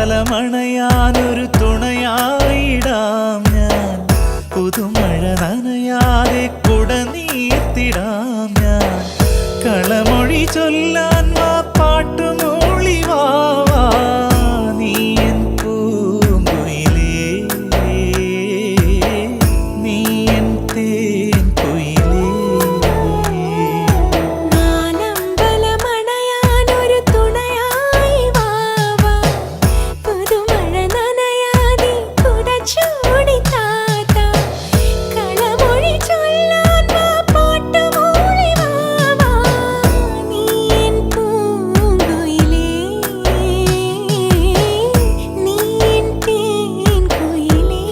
നാലമ്പലമണയാനൊരു തുണയായിടാം ഞാൻ. പുതുമഴ നനയാതെ കുട നീർത്തിടാം ഞാൻ. കളമൊഴി ചൊല്ലാൻ വാ പാട്ടുമൂളി വാ നീ എൻ പൂങ്കുയിലേ, നീ എൻ തേൻ കുയിലേ. നാലമ്പലമണയാനൊരു തുണയായി വാ പുതുമഴ നനയാതെ കുട ചൂടി താത്താ. കളമൊഴി ചൊല്ലാൻ വാ പാട്ടുമൂളി വാ നീ എൻ പൂങ്കുയിലേ, നീ എൻ തേൻ കുയിലേ.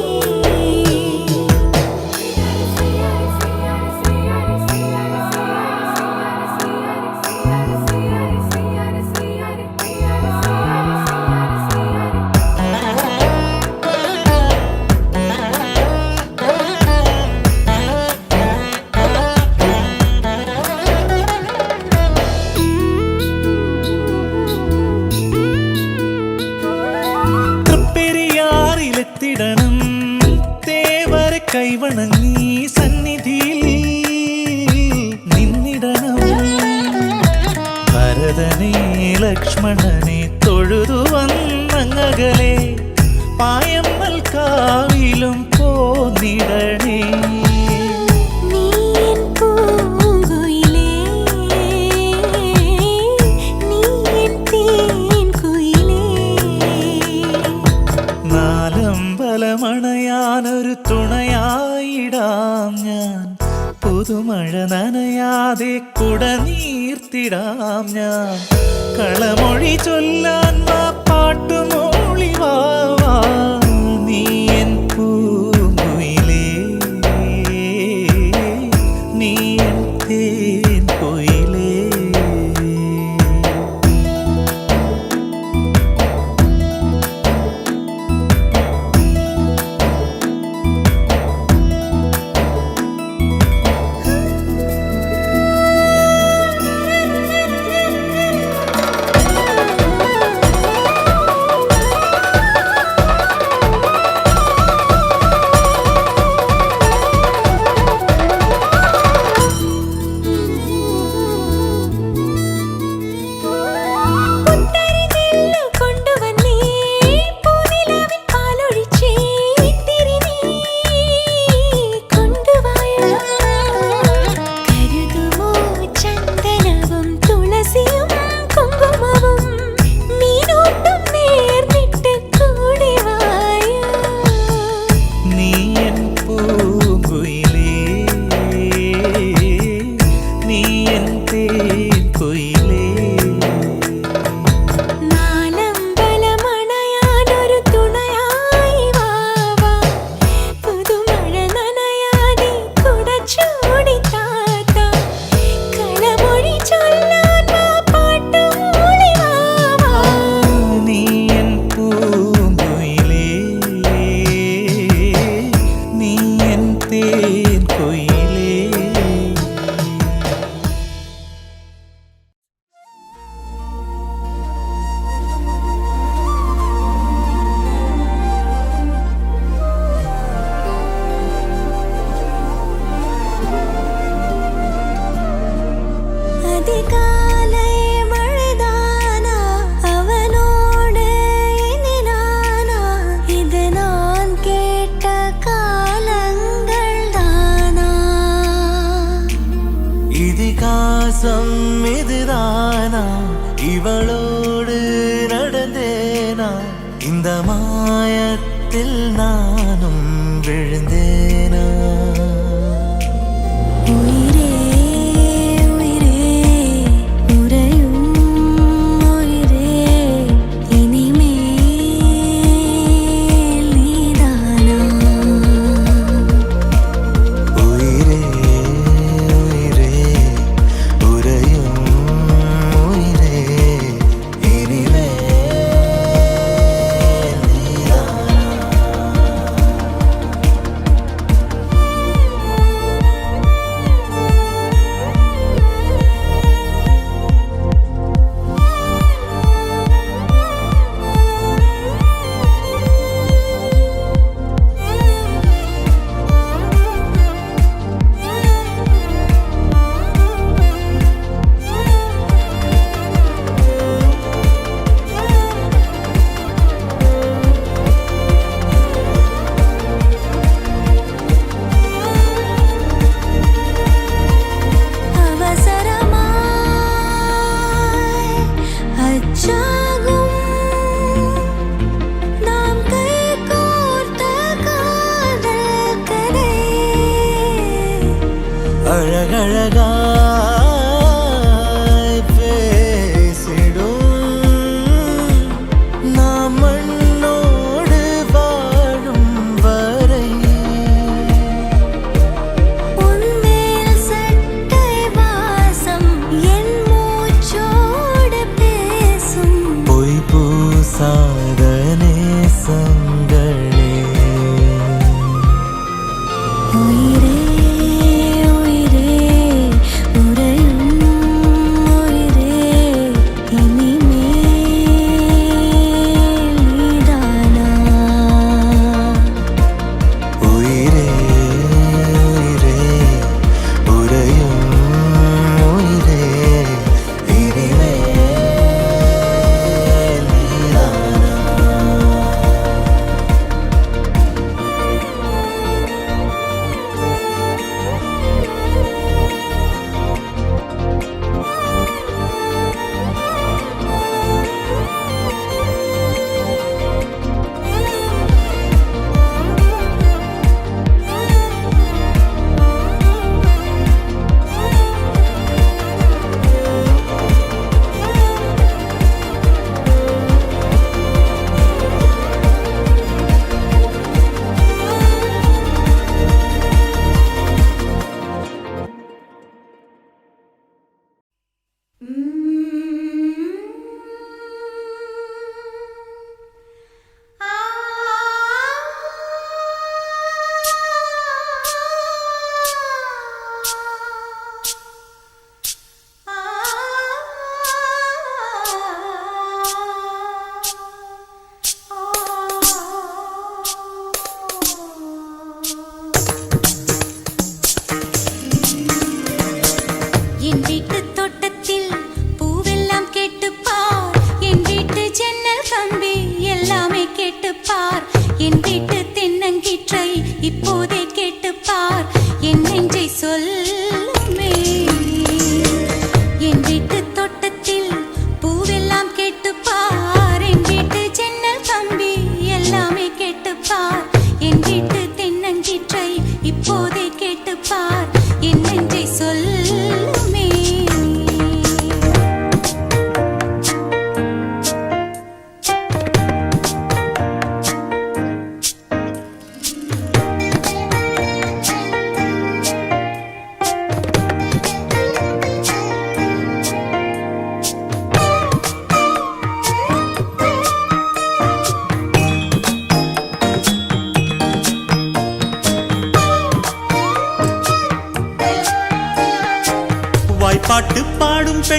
തൃപ്പെരിയാറിലെത്തിടണം തേവരെ കൈവണങ്ങി സന്നിധിയിൽ നിന്നിടണം. ഭരതനെ ലക്ഷ്മണനെ തൊഴുതു വന്നങ്ങകലെ പായമ്മൽ കാവിലും പോന്നിടണേ. നീ എൻ പൂങ്കുയിലേ, നീ എൻ തേൻ കുയിലേ. നാലമ്പലമണയാനൊരു തുണയായിടാം ഞാൻ. പുതുമഴ നനയാതെ കുട നീർത്തിടാം ഞാൻ. കളമൊഴി ചൊല്ലാൻ വാ പാട്ടുമൂളി വാ നീ എൻ പൂങ്കുയിലേ, നീ എൻ തേൻ കുയിലേ. പുത്തരി നെല്ലു കൊണ്ടുവന്നേ പൂനിലാവിൻ പാലൊഴിച്ചേ ഇത്തിരി നീ കൊണ്ടുവായോ. കരുതുമോ ചന്ദനവും തുളസിയും കുങ്കുമവും മീനോട്ടും നേർന്നിട്ട് കൂടെ വായോ. നീ എൻ പൂങ്കുയിലേ, നീ എൻ തേൻ കുയിലേ. നാലമ്പലമണയാനൊരു തുണയായി വാ പുതുമഴ നനയാതെ കുട ചൂടി താത്താ. കളമൊഴി ചൊല്ലാൻ വാ പാട്ടുമൂളി വാ നീ എൻ പൂങ്കുയിലേ, നീ എൻ തേൻ കുയിലേ. அதிகாலை மழைதானா அவனோடு இனி நானா. இது நான் கேட்ட காலங்கள் தானா. ഇതിഹാസം இதுதானா, இவளோடு நடந்தேனா, இந்த மாயத்தில் நானும் விழுந்தேனா. உயிரே உயிரே உறையும் உயிரே இனிமேல் நீதானா. உயிரே உயிரே உறையும் உயிரே இனிமேல் நீதானா.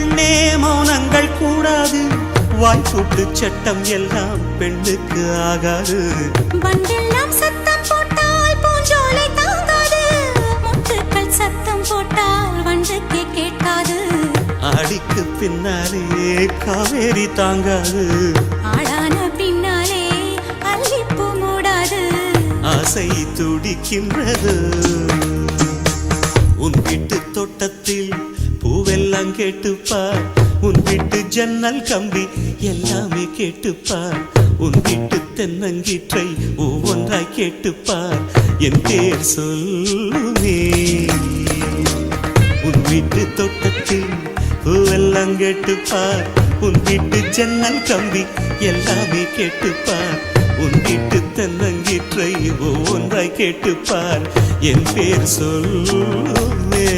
பெண்ணே மௌனங்கள் கூடாது, வாய்ப்புட்டு சட்டம் எல்லாம் பெண்ணுக்கு ஆகாது. வண்டெல்லாம் சத்தம் போட்டால் பூஞ்சோலை தாங்காது, முட்டுக்கள் சத்தம் போட்டால் வண்டுக்கே கேட்காது. ஆடிக்கு பின்னாலே காவேரி தாங்காது, ஆளான பின்னாலே அல்லிப்பூ மூடாது. ஆசை துடிக்கின்றது. உன் வீட்டு தோட்டத்தில் பூவெல்லாம் கேட்டுப்பார், உன் வீட்டு ஜன்னல் கம்பி எல்லாமே கேட்டுப்பார், உன் வீட்டு தென்னங்கீற்றை ஒவ்வொன்றாய் கேட்டுப்பார், என் பேர் சொல்லுமே. உன் வீட்டு தோட்டத்தில் பூவெல்லாம் கேட்டுப்பார், உன் வீட்டு ஜன்னல் கம்பி எல்லாமே கேட்டுப்பார், உன் வீட்டு தென்னங்கீற்றை ஒவ்வொன்றாய் கேட்டுப்பார், என் பேர் சொல்லுமே.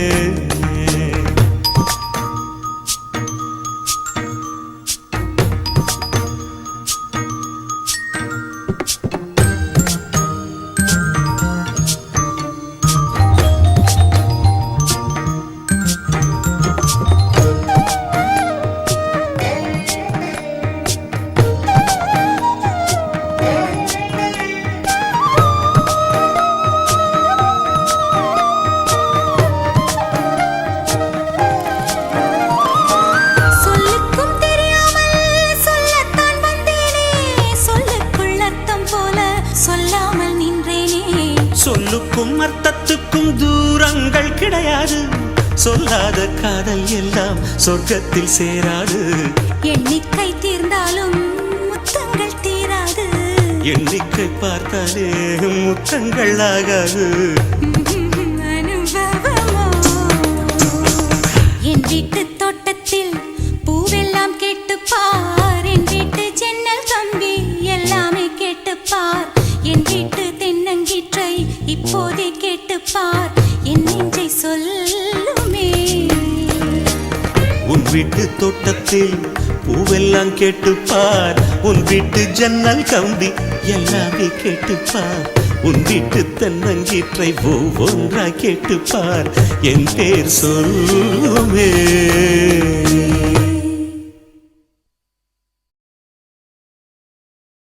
சொல்லுக்கும் தெரியாமல் சொல்லத்தான் வந்தேனே, சொல்லுக்குள் அர்த்தம் போல சொல்லாமல் நின்றேனே. சொல்லுக்கும் அர்த்தத்துக்கும் தூரங்கள் கிடையாது, சொல்லாத காதல் எல்லாம் சொர்க்கத்தில் சேராது. எண்ணிக்கை தீர்ந்தாலும் முத்தங்கள் தீராது, எண்ணிக்கை பார்த்தாலே முத்தங்கள் ஆகாது. அனுபவமோ. என் வீட்டு தோட்டத்தில் பூவெல்லாம் கேட்டுப்பார், என் வீட்டு ஜன்னல் கம்பி எல்லாமே கேட்டுப்பார், என் வீட்டு தென்னங்கீற்றை இப்போதே கேட்டுப்பார், என் நெஞ்சை சொல்லுமே. உன் வீட்டு தோட்டத்தில் பூவெல்லாம் கேட்டுப்பார், உன் வீட்டு ஜன்னல் கம்பி எல்லாமே கேட்டுப்பார், உன் வீட்டு தென்னங்கீற்றை ஒவ்வொன்றாய் கேட்டுப்பார், என் பேர் சொல்லுமே.